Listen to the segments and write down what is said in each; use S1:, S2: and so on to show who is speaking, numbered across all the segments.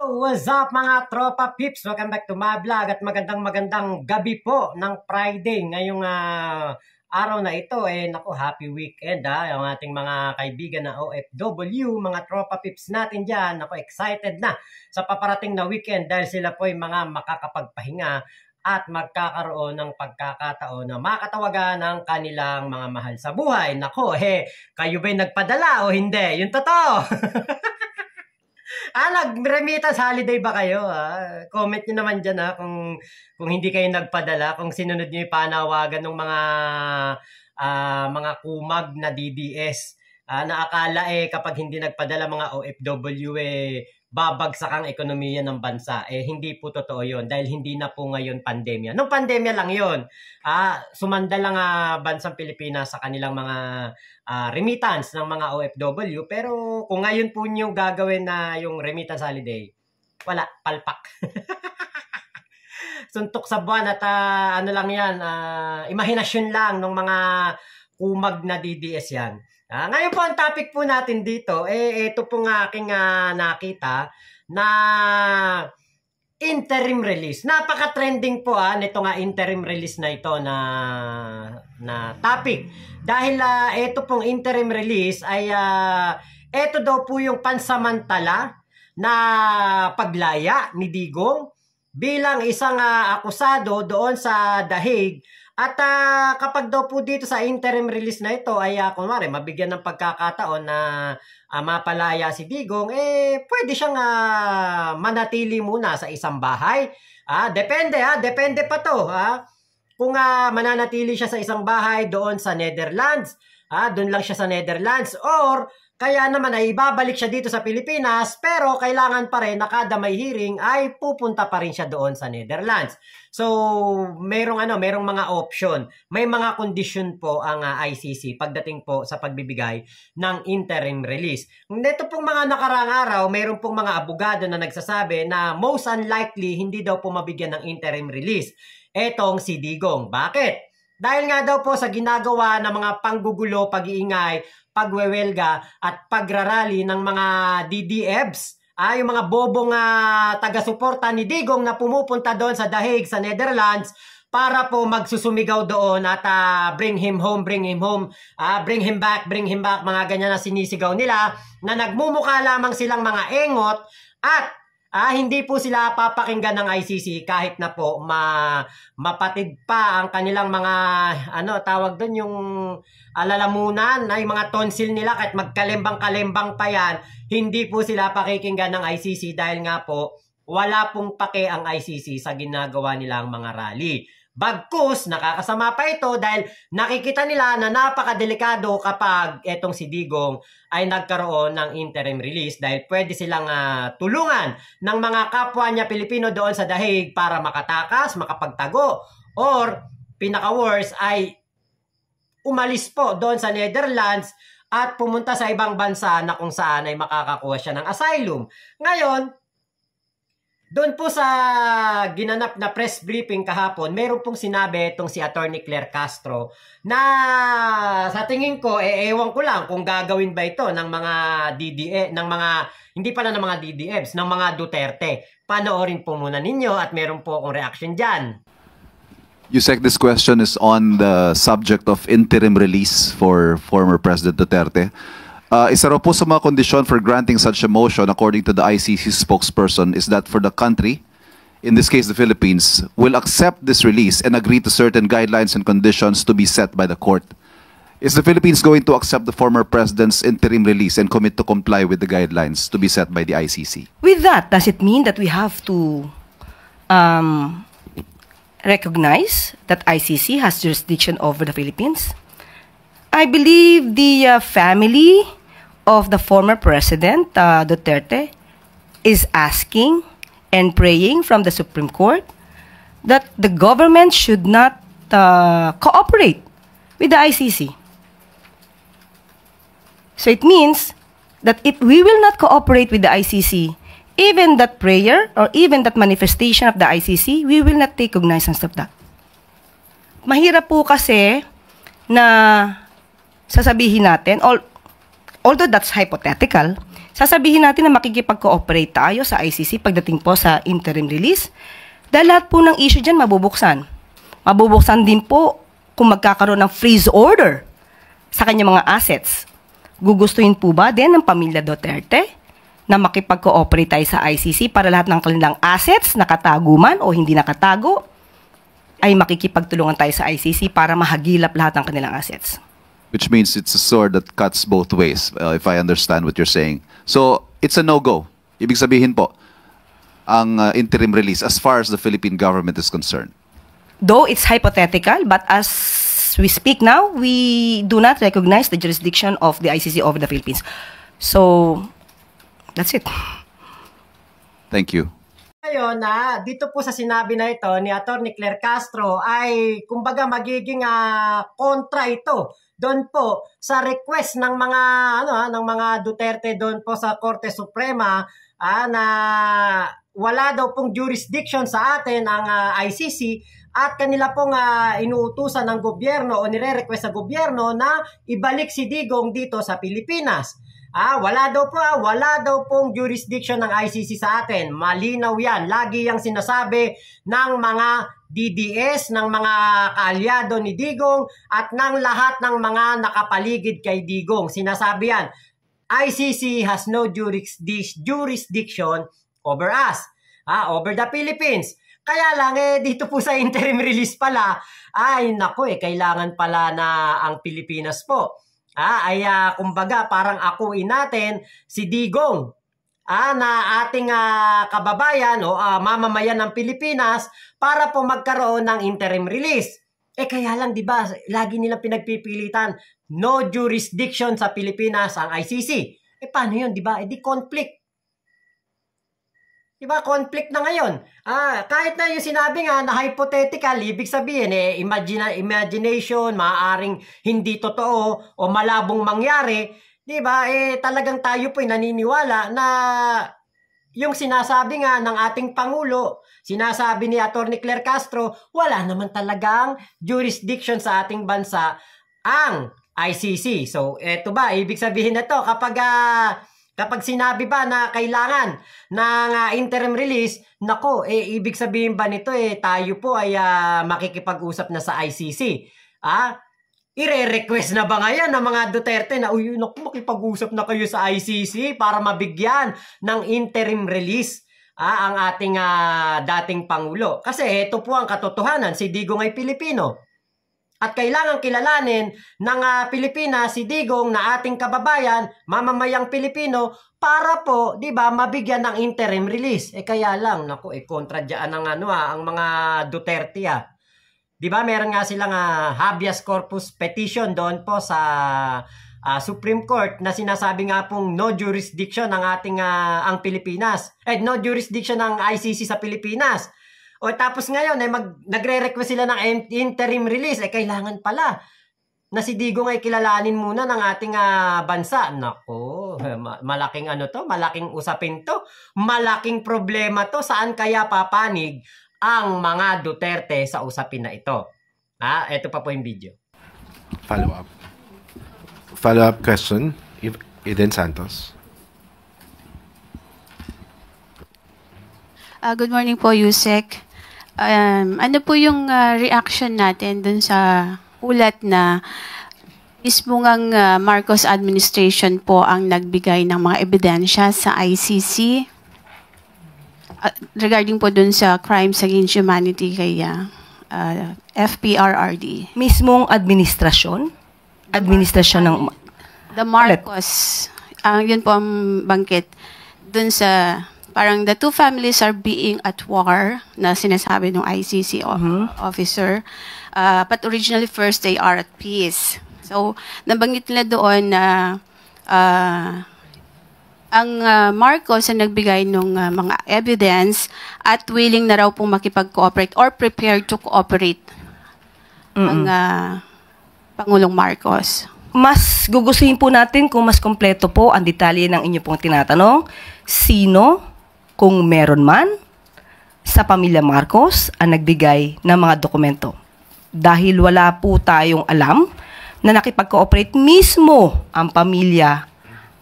S1: What's up mga tropa pips? Welcome back to my vlog at magandang gabi po ng Friday. Ngayong araw na ito, naku, happy weekend yung ating mga kaibigan na OFW, mga tropa pips natin dyan. Naku, excited na sa paparating na weekend dahil sila po ay mga makakapagpahinga at magkakaroon ng pagkakataon na makatawagan ng kanilang mga mahal sa buhay. Naku, kayo ba'y nagpadala o hindi? Yung totoo! Nag-remittance holiday ba kayo? Comment nyo naman dyan kung hindi kayo nagpadala, kung sinunod nyo yung panawagan ng mga kumag na DDS. Na akala kapag hindi nagpadala mga OFW babagsak ang ekonomiya ng bansa. Hindi po totoo yun dahil hindi na po ngayon pandemya. Nung pandemya lang yun, sumanda lang bansang Pilipinas sa kanilang mga remittance ng mga OFW. Pero kung ngayon po nyo gagawin na yung remittance holiday, wala, palpak. Suntok sa buwan at ano lang yan, imahinasyon lang ng mga kumag na DDS yan. Ngayon po ang topic po natin dito, ito pong aking nakita na interim release. Napaka-trending po nito interim release na ito na topic. Dahil ito pong interim release ay ito daw po yung pansamantala na paglaya ni Digong bilang isang akusado doon sa The Hague. At kapag daw po dito sa interim release na ito ay kunwari mabigyan ng pagkakataon na mapalaya si Digong, pwede siyang manatili muna sa isang bahay. Depende pa to. Kung mananatili siya sa isang bahay doon sa Netherlands, doon lang siya sa Netherlands, or kaya naman ay ibabalik siya dito sa Pilipinas pero kailangan pa rin na kada may hearing ay pupunta pa rin siya doon sa Netherlands. So, merong mga option. May mga condition po ang ICC pagdating po sa pagbibigay ng interim release. Nito pong mga nakaraang araw, meron pong mga abogado na nagsasabi na most unlikely hindi daw po mabigyan ng interim release etong si Digong. Bakit? Dahil nga daw po sa ginagawa ng mga panggugulo, pag-iingay, pagwewelga at pagrarally ng mga DDEBs, yung mga bobong taga-suporta ni Digong na pumupunta doon sa The Hague, sa Netherlands, para po magsusumigaw doon at bring him home, bring him back, mga ganyan na sinisigaw nila, na nagmumukha lamang silang mga engot at hindi po sila papakinggan ng ICC kahit na po mapatid pa ang kanilang mga tawag doon yung alalamunan, yung mga tonsil nila, kahit magkalembang-kalembang pa yan, hindi po sila pakikinggan ng ICC dahil nga po wala pong pake ang ICC sa ginagawa nilang mga rally. Bagkus, nakakasama pa ito dahil nakikita nila na napakadelikado kapag etong si Digong ay nagkaroon ng interim release dahil pwede silang tulungan ng mga kapwa niya Pilipino doon sa The Hague para makatakas, makapagtago, or pinaka-worst ay umalis po doon sa Netherlands at pumunta sa ibang bansa na kung saan ay makakakuha siya ng asylum. Ngayon, doon po sa ginanap na press briefing kahapon, meron pong sinabi itong si Attorney Claire Castro na sa tingin ko, ewan ko lang kung gagawin ba ito ng mga hindi pala ng mga DDFs, ng mga Duterte. Panoorin po muna ninyo at meron po akong reaction dyan.
S2: Yusek, this question is on the subject of interim release for former President Duterte. Isa raw po sa mga kondisyon for granting such a motion, according to the ICC spokesperson, is that for the country, in this case the Philippines, will accept this release and agree to certain guidelines and conditions to be set by the court. Is the Philippines going to accept the former president's interim release and commit to comply with the guidelines to be set by the ICC?
S3: With that, does it mean that we have to recognize that ICC has jurisdiction over the Philippines? I believe the family of the former President Duterte is asking and praying from the Supreme Court that the government should not cooperate with the ICC. So it means that if we will not cooperate with the ICC, even that prayer or even that manifestation of the ICC, we will not take cognizance of that. Mahirap po kasi na sasabihin natin, although that's hypothetical, sasabihin natin na makikipag-cooperate tayo sa ICC pagdating po sa interim release. Dahil lahat po ng issue dyan mabubuksan. Mabubuksan din po kung magkakaroon ng freeze order sa kanyang mga assets. Gugustuhin po ba din ng pamilya Duterte na makipag-cooperate tayo sa ICC para lahat ng kanilang assets, nakatago man o hindi nakatago, ay makikipagtulungan tayo sa ICC para mahagilap lahat ng kanilang assets?
S2: Which means it's a sword that cuts both ways, if I understand what you're saying. So, it's a no-go. Ibig sabihin po, ang interim release as far as the Philippine government is concerned.
S3: Though it's hypothetical, but as we speak now, we do not recognize the jurisdiction of the ICC over the Philippines. So, that's it.
S2: Thank you.
S1: Ngayon, dito po sa sinabi na ito ni Atty. Claire Castro ay kumbaga magiging kontra ito doon po sa request ng mga ng mga Duterte doon po sa Korte Suprema na wala daw pong jurisdiction sa atin ang ICC at kanila pong inuutusan ng gobyerno o nire-request sa gobyerno na ibalik si Digong dito sa Pilipinas. Wala daw pong jurisdiction ng ICC sa atin. Malinaw yan. Lagi yang sinasabi ng mga DDS, ng mga kaalyado ni Digong at ng lahat ng mga nakapaligid kay Digong. Sinasabi yan. ICC has no jurisdiction over us, over the Philippines. Kaya lang, dito po sa interim release pala, kailangan pala na ang Pilipinas po kumbaga parang akuin natin si Digong na ating kababayan o mamamayan ng Pilipinas para po magkaroon ng interim release. Kaya lang 'di ba, lagi nilang pinagpipilitan no jurisdiction sa Pilipinas ang ICC. Paano 'yun, 'di ba? Di conflict. Diba, conflict na ngayon. Kahit na yung sinabi nga na hypothetical, ibig sabihin, imagination, maaaring hindi totoo o malabong mangyari, diba, talagang tayo po'y naniniwala na yung sinasabi nga ng ating Pangulo, sinasabi ni Atty. Claire Castro, wala naman talagang jurisdiction sa ating bansa ang ICC. So, eto ba, ibig sabihin na to, kapag sinabi ba na kailangan ng interim release, ibig sabihin ba nito tayo po ay makikipag-usap na sa ICC? Ire-request na ba ngayon ng mga Duterte na makipag-usap na kayo sa ICC para mabigyan ng interim release ang ating dating Pangulo? Kasi ito po ang katotohanan, si Digong ay Pilipino. At kailangan kilalanin ng Pilipinas si Digong na ating kababayan, mamamayang Pilipino, para po, 'di ba, mabigyan ng interim release. Kaya lang, kontra diyan ang mga Duterte 'Di ba, meron nga silang habeas corpus petition doon po sa Supreme Court na sinasabi nga pong no jurisdiction ng ating ang Pilipinas. No jurisdiction ng ICC sa Pilipinas. O tapos ngayon nagre-request sila ng interim release. Kailangan pala na si Digong ay kilalanin muna ng ating bansa. Nako, malaking malaking usapin to. Malaking problema to. Saan kaya papanig ang mga Duterte sa usapin na ito? Ito pa po yung video.
S4: Follow-up question, Eden Santos.
S5: Good morning po, Yusek. Ano po yung reaction natin dun sa ulat na mismo ngang Marcos administration po ang nagbigay ng mga ebidensya sa ICC regarding po dun sa crimes against humanity kay FPRRD?
S3: Mismong administrasyon? Administrasyon ng...
S5: The Marcos. Yun po ang bangkit dun sa... Parang the two families are being at war na sinasabi ng ICC officer. But originally first they are at peace. So nabanggit nila doon na ang Marcos ang nagbigay ng mga evidence at willing na raw pong makipag-cooperate or prepared to cooperate ang Pangulong Marcos.
S3: Mas gugustuhin po natin kung mas kompleto po ang detalye ng inyo pong tinatanong. Sino, kung meron man, sa pamilya Marcos ang nagbigay ng mga dokumento. Dahil wala po tayong alam na nakipag-cooperate mismo ang pamilya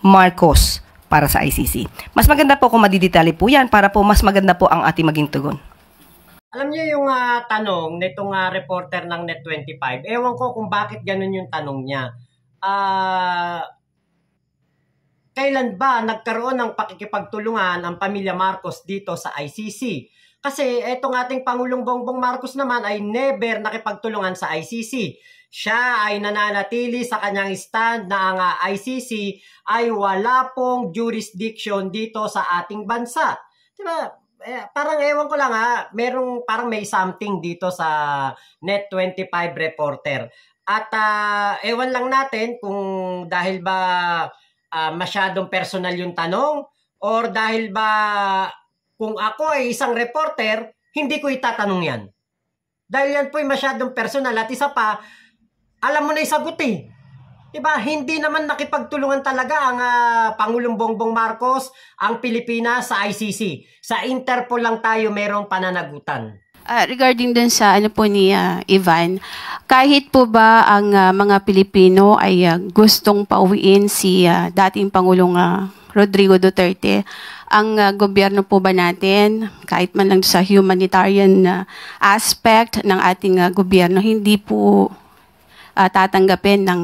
S3: Marcos para sa ICC. Mas maganda po kung madidetali po yan para po mas maganda po ang ating maging tugon.
S1: Alam niyo yung tanong nitong reporter ng Net25, ewan ko kung bakit ganun yung tanong niya. Kailan ba nagkaroon ng pakikipagtulungan ang pamilya Marcos dito sa ICC? Kasi etong ating Pangulong Bongbong Marcos naman ay never nakipagtulungan sa ICC. Siya ay nananatili sa kanyang stand na ang ICC ay wala pong jurisdiction dito sa ating bansa. Diba? Parang ewan ko lang parang may something dito sa Net25 reporter. At ewan lang natin kung dahil ba masyadong personal yung tanong or dahil ba kung ako ay isang reporter, hindi ko itatanong yan. Dahil yan po ay masyadong personal at isa pa, alam mo na isagot eh. Diba? Hindi naman nakipagtulungan talaga ang Pangulong Bongbong Marcos, ang Pilipinas sa ICC. Sa Interpol lang tayo merong pananagutan.
S5: Regarding dun sa ano po ni Ivan, kahit po ba ang mga Pilipino ay gustong pauwiin si dating Pangulong Rodrigo Duterte, ang gobyerno po ba natin, kahit man lang sa humanitarian aspect ng ating gobyerno, hindi po tatanggapin ng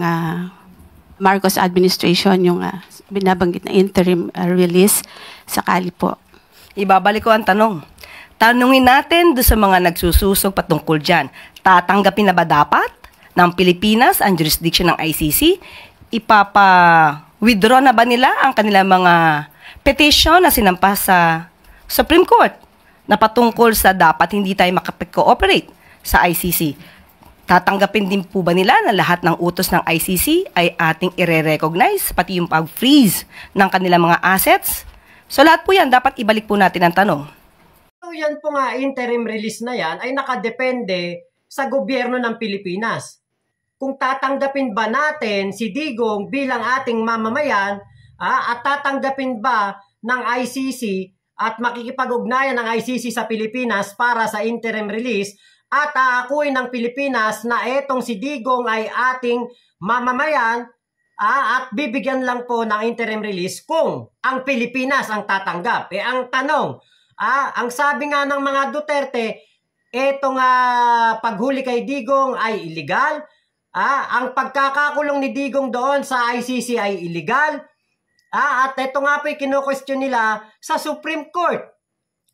S5: Marcos administration yung binabanggit na interim release sakali po?
S3: Ibabalik ko ang tanong. Tanungin natin doon sa mga nagsususog patungkol dyan. Tatanggapin na ba dapat ng Pilipinas ang jurisdiction ng ICC? Ipapa-withdraw na ba nila ang kanilang mga petition na sinampas sa Supreme Court na patungkol sa dapat hindi tayo makapag-cooperate sa ICC? Tatanggapin din po ba nila na lahat ng utos ng ICC ay ating i-recognize, pati yung pag-freeze ng kanilang mga assets? So lahat po yan, dapat ibalik po natin ang tanong.
S1: So yan po interim release na yan ay nakadepende sa gobyerno ng Pilipinas. Kung tatanggapin ba natin si Digong bilang ating mamamayan at tatanggapin ba ng ICC at makikipag-ugnayan ng ICC sa Pilipinas para sa interim release at aakuin ng Pilipinas na etong si Digong ay ating mamamayan at bibigyan lang po ng interim release kung ang Pilipinas ang tatanggap. Ang tanong, ang sabi nga ng mga Duterte, etong paghuli kay Digong ay illegal. Ang pagkakakulong ni Digong doon sa ICC ay illegal. At ito nga po yung kino-question nila sa Supreme Court.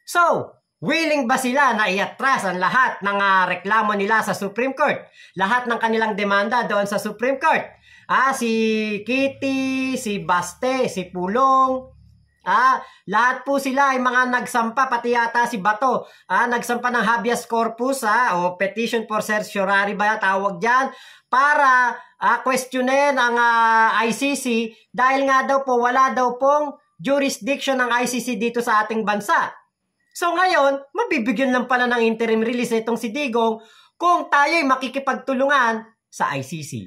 S1: So, willing ba sila na iatras ang lahat ng reklamo nila sa Supreme Court? Lahat ng kanilang demanda doon sa Supreme Court. Si Kitty, si Baste, si Pulong, lahat po sila ay mga nagsampa, pati yata si Bato, nagsampa ng habeas corpus o petition for certiorari ba tawag dyan, para questionin ang ICC dahil nga daw po wala daw pong jurisdiction ng ICC dito sa ating bansa. So ngayon, mabibigyan lang pala ng interim release itong si Digong kung tayo ay makikipagtulungan sa ICC.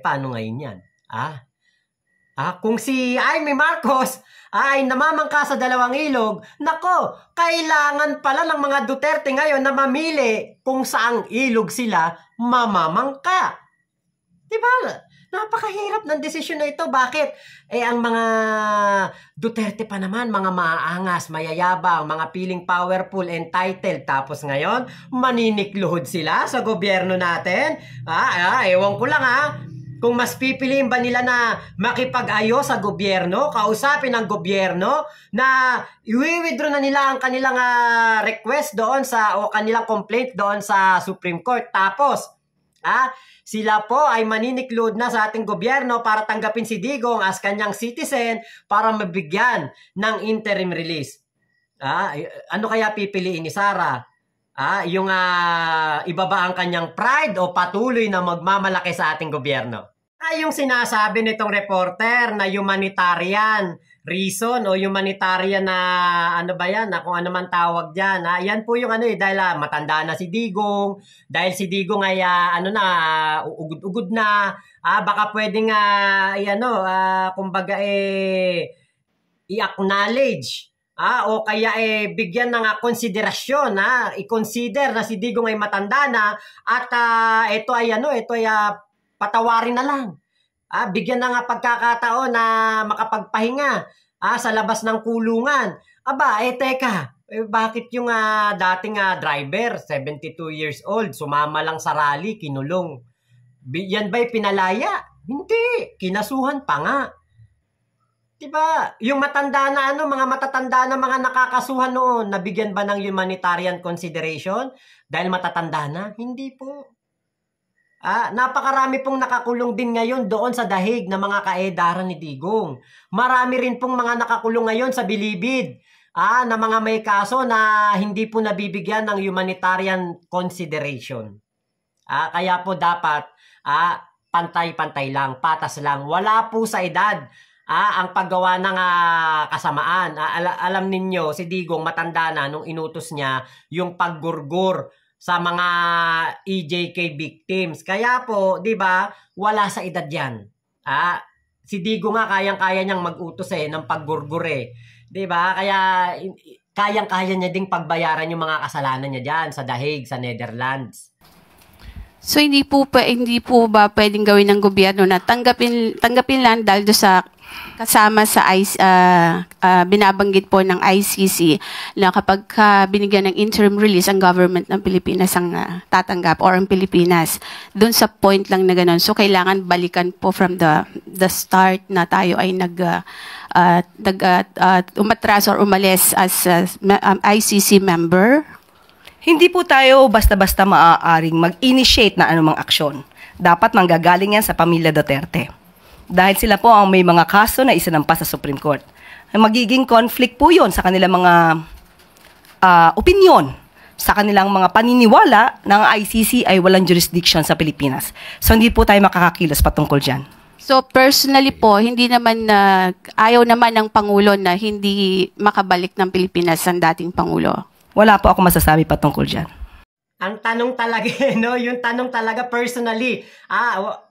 S1: Paano ngayon yan? Kung si Jaime Marcos ay namamangka sa dalawang ilog, nako, kailangan pala ng mga Duterte ngayon na mamili kung saang ilog sila mamamangka. Diba? Napakahirap ng desisyon na ito. Bakit? Ang mga Duterte pa naman, mga maaangas, mayayabang, mga feeling powerful, entitled. Tapos ngayon, maninikluhod sila sa gobyerno natin. Ewan ko lang kung mas pipiliin ba nila na makipag-ayos sa gobyerno, kausapin ang gobyerno, na i-withdraw na nila ang kanilang request doon o kanilang complaint doon sa Supreme Court. Tapos, sila po ay maniniklood na sa ating gobyerno para tanggapin si Digong as kanyang citizen para mabigyan ng interim release. Ano kaya pipiliin ni Sara? Yung ibaba ang kanyang pride o patuloy na magmamalaki sa ating gobyerno? Yung sinasabi nitong reporter na humanitarian reason o humanitarian na kung ano man tawag dyan. Yan po yung dahil matanda na si Digong, dahil si Digong ay ugod-ugod na, baka pwedeng kumbaga i-acknowledge o kaya bigyan ng konsiderasyon, i-consider na si Digong ay matanda na at ito ay patawarin na lang. Bigyan na nga pagkakataon na makapagpahinga. sa labas ng kulungan. Aba, teka, bakit yung dating driver, 72 years old, sumama lang sa rally, kinulong? Yan ba'y pinalaya? Hindi, kinasuhan pa nga. Diba? Yung matanda na mga matatanda na mga nakakasuhan noon, nabigyan ba ng humanitarian consideration? Dahil matatanda na? Hindi po. Napakarami pong nakakulong din ngayon doon sa dahig na mga kaedaran ni Digong. Marami rin pong mga nakakulong ngayon sa Bilibid. Na mga may kaso na hindi po nabibigyan ng humanitarian consideration. Kaya po dapat pantay-pantay lang, patas lang. Wala po sa edad ang paggawa ng kasamaan. Alam ninyo, si Digong matanda na nung inutos niya yung paggurgur sa mga EJK victims. Kaya po, 'di ba, wala sa edad 'yan. Si Digong nga kayang-kaya niyang mag-utos ng paggurgur 'Di ba? Kaya kayang-kaya niya ding pagbayaran yung mga kasalanan niya diyan sa dahig sa Netherlands.
S5: So hindi po ba pwedeng gawin ng gobyerno na tanggapin lang dahil do sa kasama sa binabanggit po ng ICC na kapag binigyan ng interim release ang government ng Pilipinas ang tatanggap or ang Pilipinas doon sa point lang na gano'n. So kailangan balikan po from the start na tayo ay umatras or umalis as ICC member.
S3: Hindi po tayo basta-basta maaaring mag-initiate na anumang aksyon. Dapat manggagaling yan sa pamilya Duterte. Dahil sila po ang may mga kaso na isinampa sa Supreme Court. Magiging conflict po yun sa kanilang mga opinion, sa kanilang mga paniniwala na ang ICC ay walang jurisdiction sa Pilipinas. So hindi po tayo makakakilos patungkol dyan.
S5: So personally po, hindi naman ayaw naman ng Pangulo na hindi makabalik ng Pilipinas ang dating Pangulo.
S3: Wala po ako masasabi patungkol dyan.
S1: Ang tanong talaga, yung tanong talaga personally,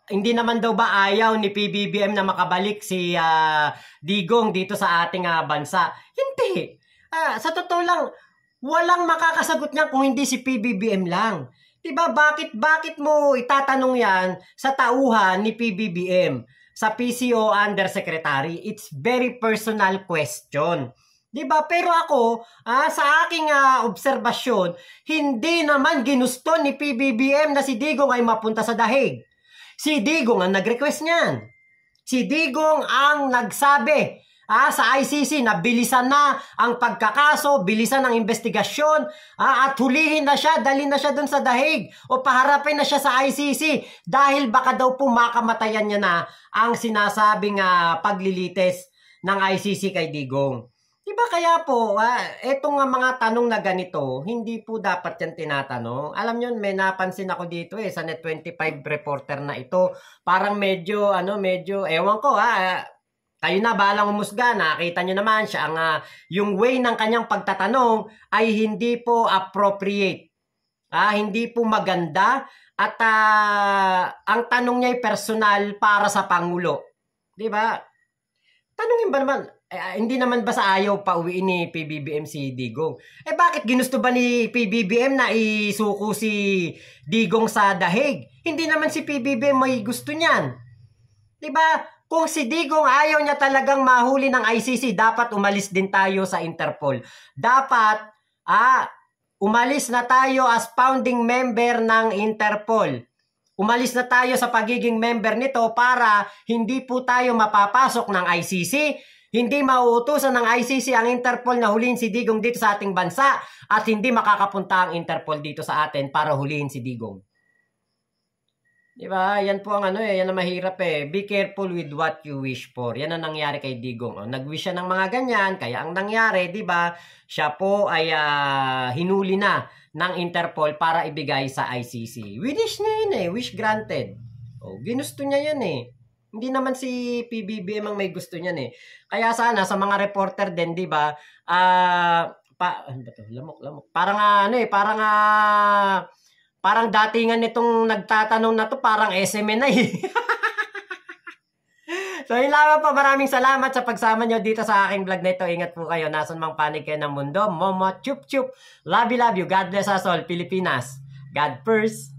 S1: hindi naman daw ba ayaw ni PBBM na makabalik si Digong dito sa ating bansa? Hindi. Sa totoo lang, walang makakasagot niya kung hindi si PBBM lang. Diba, bakit mo itatanong yan sa tauhan ni PBBM, sa PCO Undersecretary? It's very personal question. Diba? Pero ako, sa aking obserbasyon, hindi naman ginusto ni PBBM na si Digong ay mapunta sa dahig. Si Digong ang nag-request niyan. Si Digong ang nagsabi sa ICC na bilisan na ang pagkakaso, bilisan ang investigasyon, at hulihin na siya, dalhin na siya dun sa dahig o paharapin na siya sa ICC dahil baka daw po makamatayan niya na ang sinasabing paglilitis ng ICC kay Digong. Diba kaya po, etong mga tanong na ganito, hindi po dapat yan tinatanong. Alam nyo, may napansin ako dito sa Net25 reporter na ito. Parang medyo, ewan ko kayo na balang umusga, nakita nyo naman siya, yung way ng kanyang pagtatanong ay hindi po appropriate. Hindi po maganda at ang tanong niya ay personal para sa Pangulo. Diba? Tanungin ba naman, hindi naman ba sa ayaw pa uwiin ni PBBM si Digong? Bakit ginusto ba ni PBBM na isuko si Digong sa dahig? Hindi naman si PBBM may gusto niyan. Diba? Kung si Digong ayaw niya talagang mahuli ng ICC, dapat umalis din tayo sa Interpol. Dapat, umalis na tayo as founding member ng Interpol. Umalis na tayo sa pagiging member nito para hindi po tayo mapapasok ng ICC. Hindi mauutusan ng ICC ang Interpol na hulihin si Digong dito sa ating bansa at hindi makakapunta ang Interpol dito sa atin para hulihin si Digong. Diba? Yan po ang yan ang mahirap Be careful with what you wish for. Yan ang nangyari kay Digong. Nag-wish siya ng mga ganyan, kaya ang nangyari, diba, siya po ay hinuli na ng Interpol para ibigay sa ICC. Wish niya yun wish granted. Ginusto niya yan Hindi naman si PBBM ang may gusto niyan Kaya sana sa mga reporter din, 'di ba? Ano ba 'to? Lamok. Parang datingan nitong nagtatanong na 'to, parang SMN na So, yun lamang po. Maraming salamat sa pagsama nyo dito sa aking vlog na ito. Ingat po kayo. Nasan mang panig kayo ng mundo. Momo, chup chup. Love you. God bless us all. Pilipinas. God first.